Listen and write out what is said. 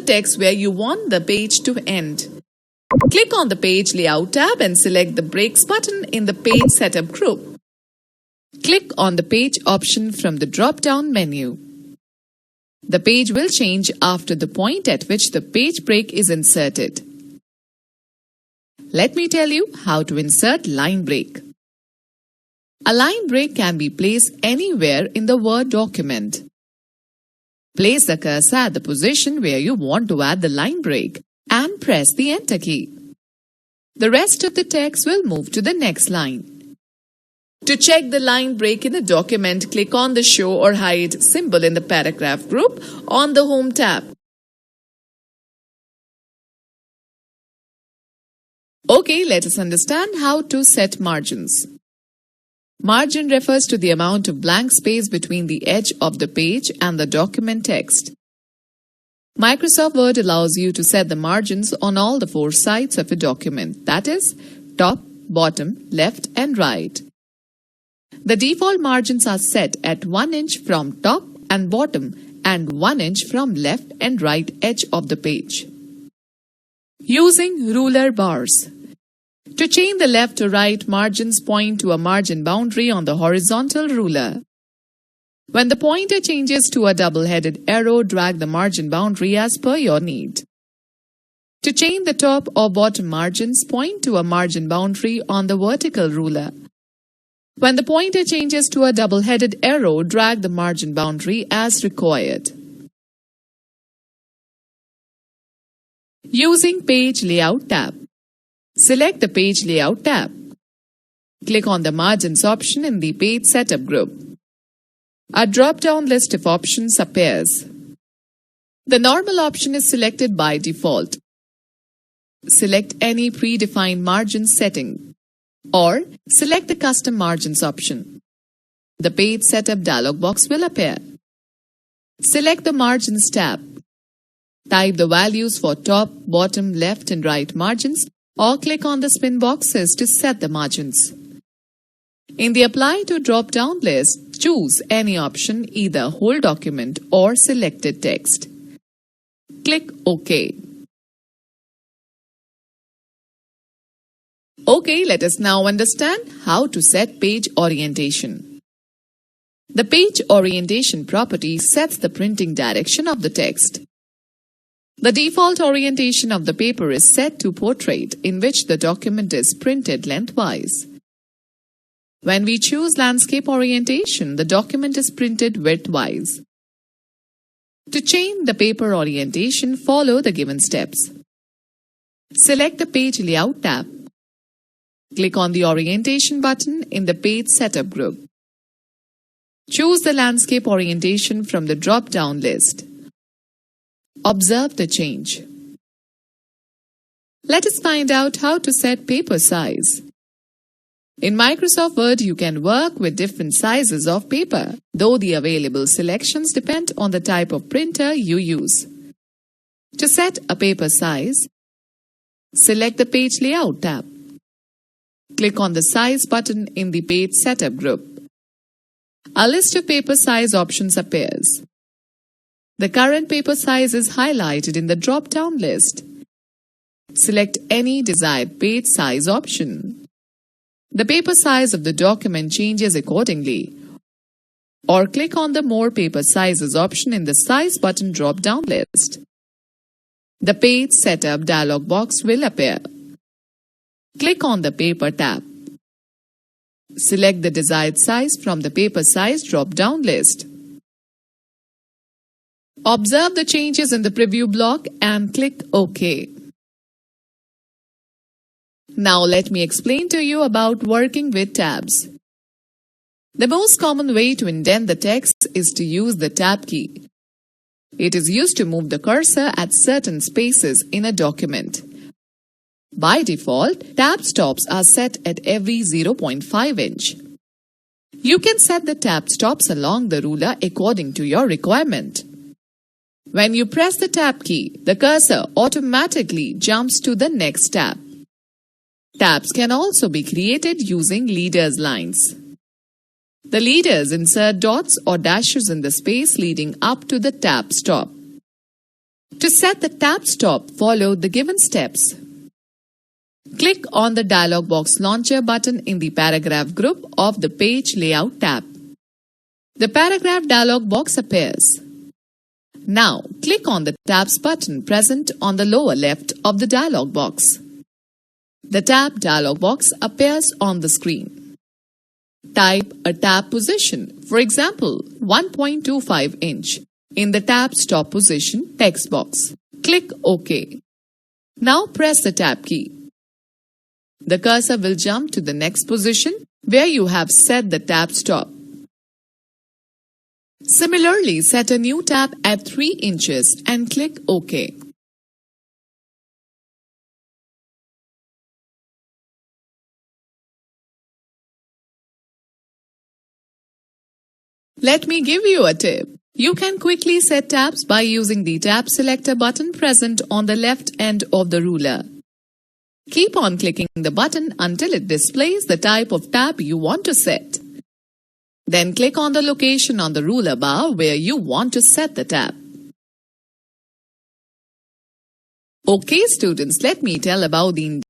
text where you want the page to end. Click on the Page Layout tab and select the Breaks button in the Page Setup group. Click on the Page option from the drop-down menu. The page will change after the point at which the page break is inserted. Let me tell you how to insert line break. A line break can be placed anywhere in the Word document. Place the cursor at the position where you want to add the line break and press the Enter key. The rest of the text will move to the next line. To check the line break in the document, click on the Show or Hide symbol in the Paragraph group on the Home tab. Okay, let us understand how to set margins. Margin refers to the amount of blank space between the edge of the page and the document text. Microsoft Word allows you to set the margins on all the 4 sides of a document, that is, top, bottom, left and right. The default margins are set at 1 inch from top and bottom and 1 inch from left and right edge of the page. Using ruler bars. To change the left to right margins, point to a margin boundary on the horizontal ruler. When the pointer changes to a double-headed arrow, drag the margin boundary as per your need. To change the top or bottom margins, point to a margin boundary on the vertical ruler. When the pointer changes to a double-headed arrow, drag the margin boundary as required. Using Page Layout tab. Select the Page Layout tab. Click on the Margins option in the Page Setup group. A drop-down list of options appears. The normal option is selected by default. Select any predefined margin setting or select the Custom Margins option. The Page Setup dialog box will appear. Select the Margins tab. Type the values for top, bottom, left and right margins or click on the spin boxes to set the margins. In the Apply to drop-down list, choose any option, either whole document or selected text. Click OK. Okay, let us now understand how to set page orientation. The page orientation property sets the printing direction of the text. The default orientation of the paper is set to portrait, in which the document is printed lengthwise. When we choose landscape orientation, the document is printed widthwise. To change the paper orientation, follow the given steps. Select the Page Layout tab. Click on the Orientation button in the Page Setup group. Choose the landscape orientation from the drop-down list. Observe the change. Let us find out how to set paper size. In Microsoft Word, you can work with different sizes of paper, though the available selections depend on the type of printer you use. To set a paper size, select the Page Layout tab. Click on the Size button in the Page Setup group. A list of paper size options appears. The current paper size is highlighted in the drop-down list. Select any desired page size option. The paper size of the document changes accordingly. Or click on the More Paper Sizes option in the Size button drop-down list. The Page Setup dialog box will appear. Click on the Paper tab. Select the desired size from the Paper Size drop-down list. Observe the changes in the preview block and click OK. Now let me explain to you about working with tabs. The most common way to indent the text is to use the Tab key. It is used to move the cursor at certain spaces in a document. By default, tab stops are set at every 0.5 inch. You can set the tab stops along the ruler according to your requirement. When you press the Tab key, the cursor automatically jumps to the next tab. Tabs can also be created using leaders lines. The leaders insert dots or dashes in the space leading up to the tab stop. To set the tab stop, follow the given steps. Click on the dialog box launcher button in the paragraph group of the Page Layout tab. The paragraph dialog box appears. Now, click on the Tabs button present on the lower left of the dialog box. The Tab dialog box appears on the screen. Type a tab position, for example, 1.25 inch, in the Tab Stop Position text box. Click OK. Now press the Tab key. The cursor will jump to the next position where you have set the tab stop. Similarly, set a new tab at 3 inches and click OK. Let me give you a tip. You can quickly set tabs by using the Tab Selector button present on the left end of the ruler. Keep on clicking the button until it displays the type of tab you want to set. Then click on the location on the ruler bar where you want to set the tab. Okay students, let me tell about the